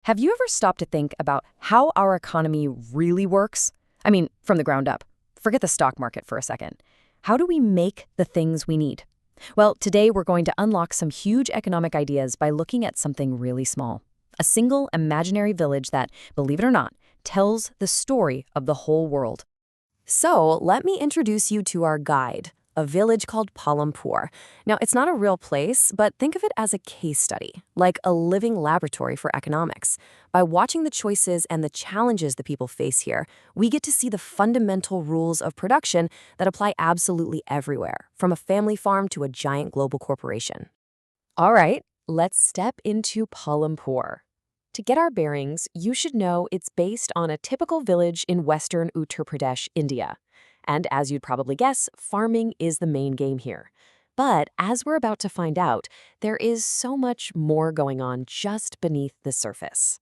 Have you ever stopped to think about how our economy really works? I mean, from the ground up. Forget the stock market for a second. How do we make the things we need? Well, today we're going to unlock some huge economic ideas by looking at something really small. A single imaginary village that, believe it or not, tells the story of the whole world. So, let me introduce you to our guide, a village called Palampur. Now, it's not a real place, but think of it as a case study, like a living laboratory for economics. By watching the choices and the challenges the people face here, we get to see the fundamental rules of production that apply absolutely everywhere, from a family farm to a giant global corporation. All right, let's step into Palampur. To get our bearings, you should know it's based on a typical village in western Uttar Pradesh, India. And as you'd probably guess, farming is the main game here. But as we're about to find out, there is so much more going on just beneath the surface.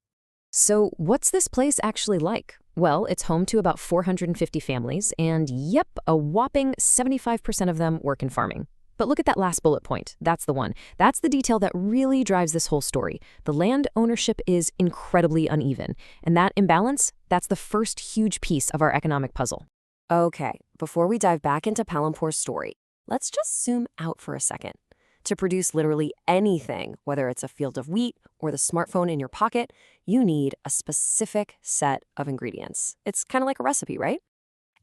So what's this place actually like? Well, it's home to about 450 families, and yep, a whopping 75% of them work in farming. But look at that last bullet point. That's the one. That's the detail that really drives this whole story. The land ownership is incredibly uneven, and that imbalance, that's the first huge piece of our economic puzzle. Okay, before we dive back into Palampur's story, let's just zoom out for a second. To produce literally anything, whether it's a field of wheat or the smartphone in your pocket, you need a specific set of ingredients. It's kind of like a recipe, right?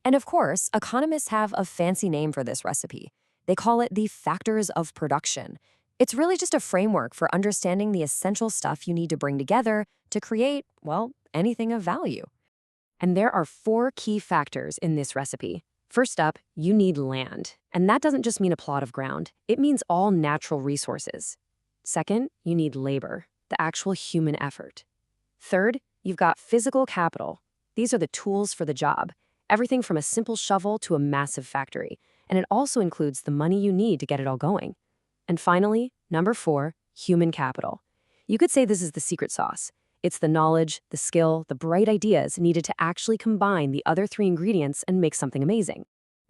And of course, economists have a fancy name for this recipe. They call it the factors of production. It's really just a framework for understanding the essential stuff you need to bring together to create, well, anything of value. And there are 4 key factors in this recipe. First up, you need land. And that doesn't just mean a plot of ground. It means all natural resources. Second, you need labor, the actual human effort. Third, you've got physical capital. These are the tools for the job. Everything from a simple shovel to a massive factory. And it also includes the money you need to get it all going. And finally, number 4, human capital. You could say this is the secret sauce. It's the knowledge, the skill, the bright ideas needed to actually combine the other 3 ingredients and make something amazing.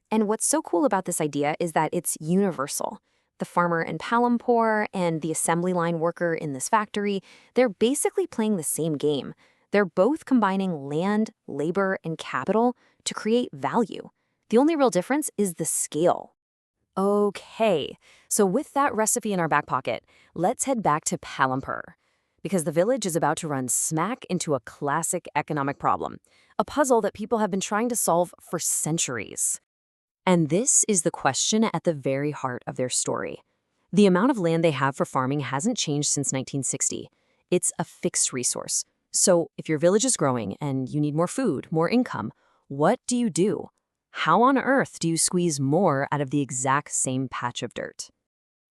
And what's so cool about this idea is that it's universal. The farmer in Palampur and the assembly line worker in this factory, they're basically playing the same game. They're both combining land, labor, and capital to create value. The only real difference is the scale. Okay, so with that recipe in our back pocket, let's head back to Palampur, because the village is about to run smack into a classic economic problem, a puzzle that people have been trying to solve for centuries. And this is the question at the very heart of their story. The amount of land they have for farming hasn't changed since 1960. It's a fixed resource. So if your village is growing and you need more food, more income, what do you do? How on earth do you squeeze more out of the exact same patch of dirt?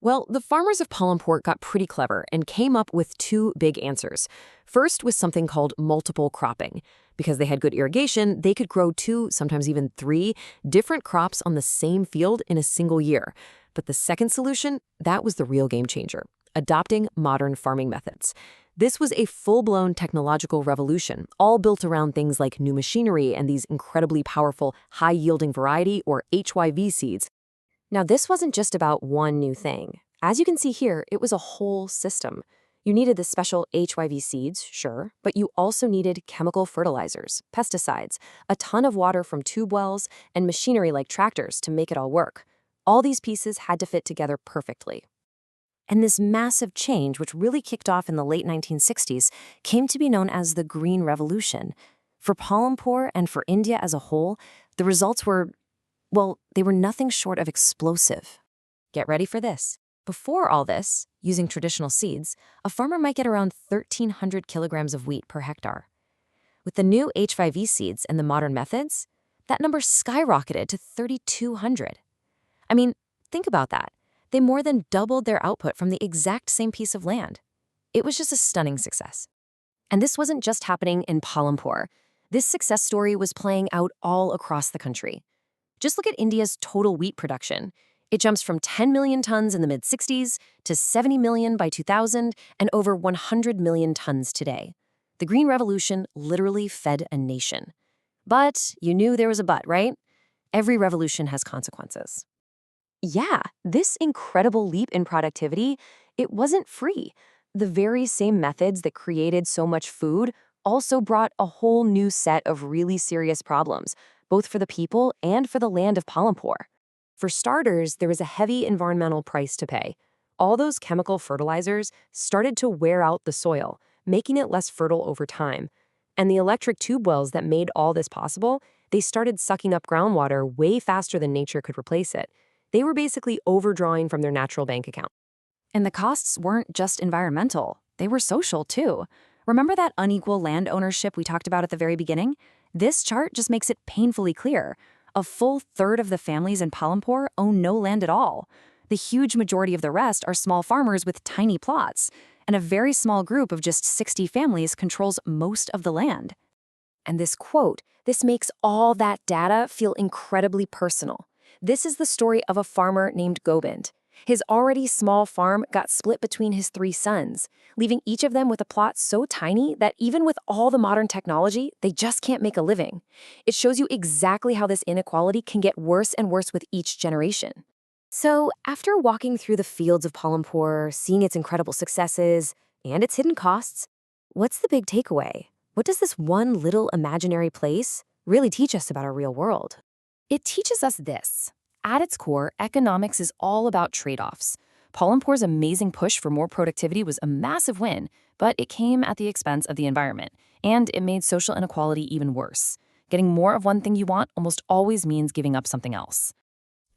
Well, the farmers of Palampur got pretty clever and came up with 2 big answers. First was something called multiple cropping. Because they had good irrigation, they could grow 2, sometimes even 3, different crops on the same field in a single year. But the second solution, that was the real game changer, adopting modern farming methods. This was a full-blown technological revolution, all built around things like new machinery and these incredibly powerful high-yielding variety, or HYV seeds. Now, this wasn't just about one new thing. As you can see here, it was a whole system. You needed the special HYV seeds, sure, but you also needed chemical fertilizers, pesticides, a ton of water from tube wells, and machinery like tractors to make it all work. All these pieces had to fit together perfectly. And this massive change, which really kicked off in the late 1960s, came to be known as the Green Revolution. For Palampur and for India as a whole, the results were, well, they were nothing short of explosive. Get ready for this. Before all this, using traditional seeds, a farmer might get around 1,300 kilograms of wheat per hectare. With the new H5E seeds and the modern methods, that number skyrocketed to 3,200. I mean, think about that. They more than doubled their output from the exact same piece of land. It was just a stunning success. And this wasn't just happening in Palampur. This success story was playing out all across the country. Just look at India's total wheat production. It jumps from 10 million tons in the mid-60s to 70 million by 2000 and over 100 million tons today. The Green Revolution literally fed a nation. But you knew there was a but, right? Every revolution has consequences. Yeah, this incredible leap in productivity, it wasn't free. the very same methods that created so much food also brought a whole new set of really serious problems, both for the people and for the land of Palampur. For starters, there was a heavy environmental price to pay. All those chemical fertilizers started to wear out the soil, making it less fertile over time. And the electric tube wells that made all this possible, they started sucking up groundwater way faster than nature could replace it. They were basically overdrawing from their natural bank account. And the costs weren't just environmental, they were social too. Remember that unequal land ownership we talked about at the very beginning? This chart just makes it painfully clear. A full third of the families in Palampur own no land at all. The huge majority of the rest are small farmers with tiny plots, and a very small group of just 60 families controls most of the land. And this quote, this makes all that data feel incredibly personal. This is the story of a farmer named Gobind. His already small farm got split between his 3 sons, leaving each of them with a plot so tiny that even with all the modern technology, they just can't make a living. It shows you exactly how this inequality can get worse and worse with each generation. So, after walking through the fields of Palampur, seeing its incredible successes and its hidden costs, what's the big takeaway? What does this one little imaginary place really teach us about our real world? It teaches us this. At its core, economics is all about trade-offs. Palampur's amazing push for more productivity was a massive win, but it came at the expense of the environment, and it made social inequality even worse. Getting more of one thing you want almost always means giving up something else.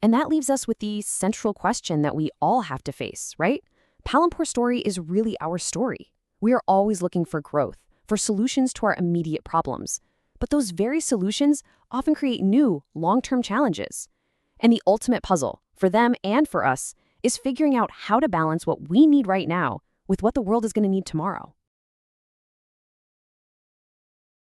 And that leaves us with the central question that we all have to face, right? Palampur's story is really our story. We are always looking for growth, for solutions to our immediate problems. But those very solutions often create new, long-term challenges. And the ultimate puzzle, for them and for us, is figuring out how to balance what we need right now with what the world is going to need tomorrow.